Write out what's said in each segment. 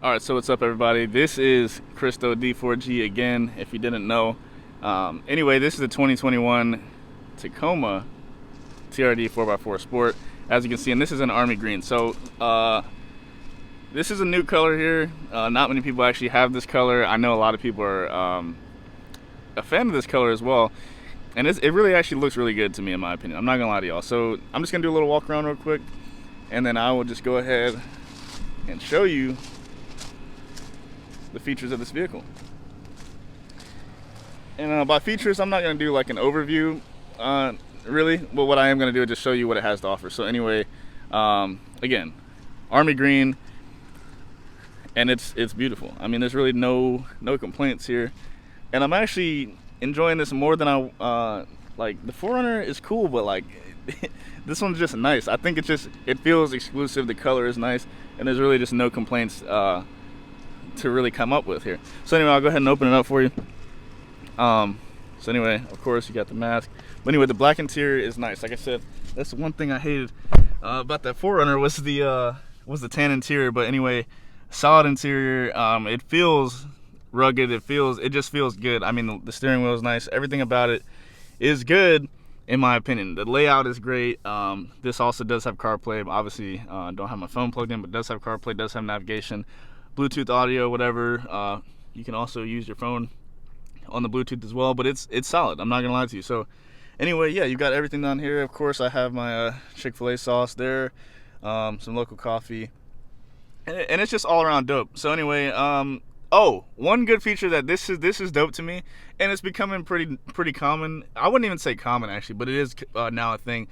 Alright, so what's up everybody? This is Cristo D4G again, if you didn't know. Anyway, this is a 2021 Tacoma TRD 4x4 Sport, as you can see, and this is an army green. So, this is a new color here. Not many people actually have this color. I know a lot of people are a fan of this color as well. And it really actually looks really good to me, in my opinion. I'm not gonna lie to y'all. So, I'm just gonna do a little walk around real quick, and then I will just go ahead and show you the features of this vehicle. And by features, I'm not going to do like an overview, really, but what I am going to do is just show you what it has to offer. So anyway, again, army green, and it's beautiful. I mean, there's really no complaints here, and I'm actually enjoying this more than I like. The 4Runner is cool, but like this one's just nice. I think it feels exclusive. The color is nice, and there's really just no complaints to really come up with here. So anyway, I'll go ahead and open it up for you. So anyway, of course you got the mask, but anyway, the black interior is nice. Like I said, that's the one thing I hated about that 4Runner was the tan interior. But anyway, solid interior. It feels rugged. It just feels good. I mean, the steering wheel is nice. Everything about it is good, in my opinion. The layout is great. This also does have CarPlay. Obviously, don't have my phone plugged in, but does have CarPlay, does have navigation, Bluetooth audio, whatever. You can also use your phone on the Bluetooth as well, but it's solid. I'm not gonna lie to you. So anyway, yeah, you got everything down here. Of course, I have my Chick-fil-A sauce there, some local coffee, and it's just all around dope. So anyway, oh, one good feature that this is dope to me, and it's becoming pretty common. I wouldn't even say common actually, but it is now a thing.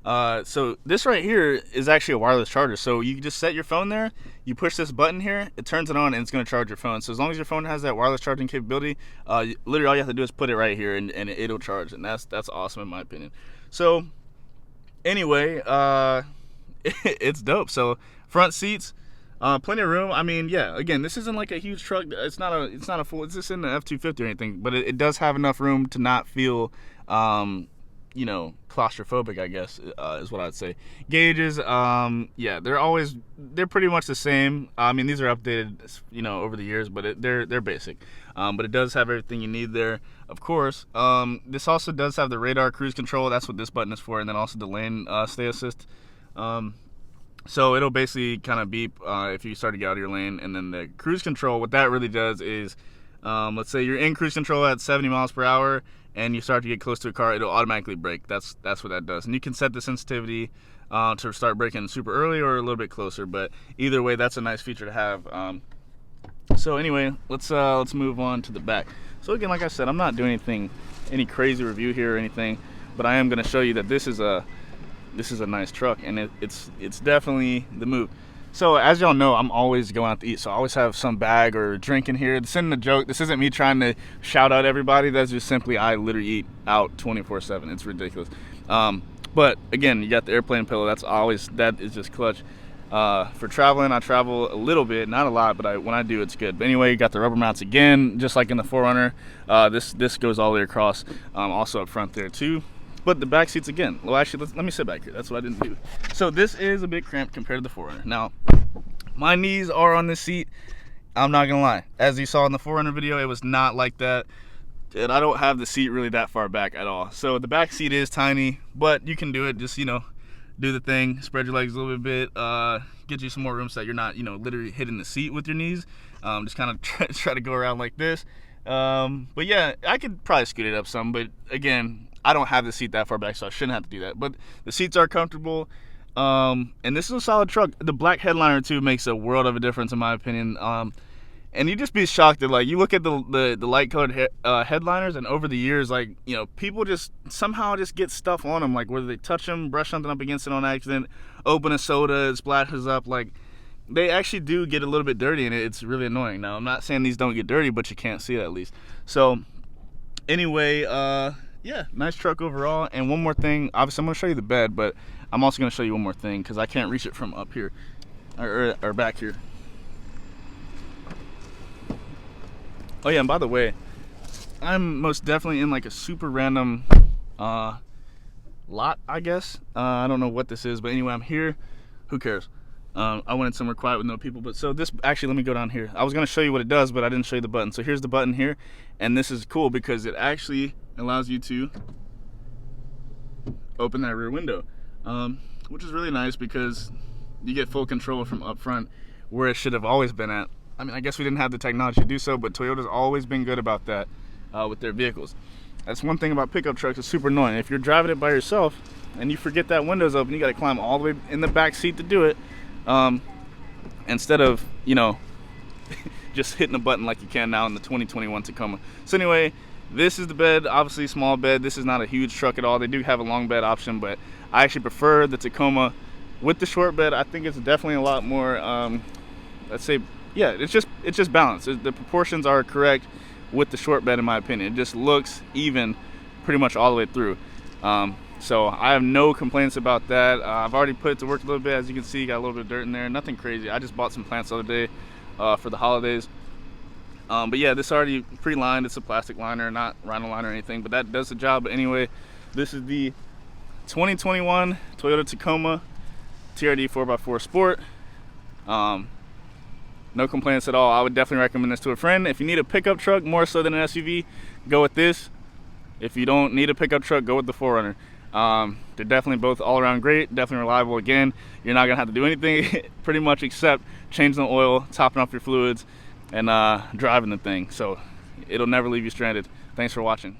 So this right here is actually a wireless charger. So you can just set your phone there, you push this button here, it turns it on, and it's going to charge your phone. So as long as your phone has that wireless charging capability, literally all you have to do is put it right here, and it'll charge. And that's awesome in my opinion. So anyway, it's dope. So front seats, plenty of room. I mean, yeah, again, this isn't like a huge truck. It's not a full, it's just in the F-250 or anything, but it does have enough room to not feel claustrophobic, I guess, is what I'd say. Gauges, yeah, they're pretty much the same. I mean, these are updated, over the years, but they're basic. But it does have everything you need there, of course. This also does have the radar cruise control. That's what this button is for, and then also the lane stay assist. So it'll basically kind of beep if you start to get out of your lane, and then the cruise control, what that really does is, let's say you're in cruise control at 70 miles per hour, and you start to get close to a car, it'll automatically brake. That's what that does. And you can set the sensitivity to start braking super early or a little bit closer, but either way, that's a nice feature to have. So anyway, let's move on to the back. So again, like I said, I'm not doing any crazy review here or anything, but I am going to show you that this is a nice truck, and it's definitely the move. So as y'all know, I'm always going out to eat, so I always have some bag or drink in here. This isn't a joke. This isn't me trying to shout out everybody. That's just simply I literally eat out 24/7. It's ridiculous. But again, you got the airplane pillow. That is just clutch. For traveling, I travel a little bit, not a lot, but when I do, it's good. But anyway, you got the rubber mounts again, just like in the 4Runner. This goes all the way across, also up front there too. But the back seats again. Well, actually, let me sit back here. That's what I didn't do. So this is a bit cramped compared to the 4Runner. Now, my knees are on this seat. I'm not gonna lie. As you saw in the 4Runner video, it was not like that. And I don't have the seat really that far back at all. So the back seat is tiny, but you can do it. Just, do the thing. Spread your legs a little bit. Get you some more room so that you're not, literally hitting the seat with your knees. Just kind of try to go around like this. But yeah, I could probably scoot it up some, but again, I don't have the seat that far back, so I shouldn't have to do that. But the seats are comfortable, and this is a solid truck. The black headliner too makes a world of a difference in my opinion. And you just be shocked that, like, you look at the light colored headliners, and over the years, like, people just somehow just get stuff on them, like whether they touch them, brush something up against it on accident, open a soda, it splashes up. Like, they actually do get a little bit dirty, and it's really annoying. Now, I'm not saying these don't get dirty, but you can't see it at least. So anyway, yeah, nice truck overall. And one more thing, obviously I'm going to show you the bed, but I'm also going to show you one more thing because I can't reach it from up here or back here. Oh yeah, and by the way, I'm most definitely in like a super random lot, I guess. I don't know what this is, but anyway, I'm here. Who cares? I wanted somewhere quiet with no people. But so this, actually, let me go down here. I was going to show you what it does, but I didn't show you the button. So here's the button here, and this is cool because it actually allows you to open that rear window, which is really nice because you get full control from up front, where it should have always been at. I mean, I guess we didn't have the technology to do so, but Toyota's always been good about that with their vehicles. That's one thing about pickup trucks. It's super annoying. If you're driving it by yourself and you forget that window's open, you got to climb all the way in the back seat to do it, instead of, you know, just hitting a button like you can now in the 2021 Tacoma. So anyway, this is the bed. Obviously small bed. This is not a huge truck at all. They do have a long bed option, but I actually prefer the Tacoma with the short bed. I think it's definitely a lot more, let's say, yeah, it's just balanced. The proportions are correct with the short bed, in my opinion. It just looks even pretty much all the way through. So I have no complaints about that. I've already put it to work a little bit. As you can see, got a little bit of dirt in there. Nothing crazy. I just bought some plants the other day for the holidays. But yeah, this is already pre-lined. It's a plastic liner, not rhino liner or anything, but that does the job. But anyway, this is the 2021 Toyota Tacoma TRD 4x4 Sport. No complaints at all. I would definitely recommend this to a friend. If you need a pickup truck more so than an SUV, go with this. If you don't need a pickup truck, go with the 4Runner. They're definitely both all around great, definitely reliable. Again, you're not gonna have to do anything pretty much except changing the oil, topping off your fluids, and driving the thing. So it'll never leave you stranded. Thanks for watching.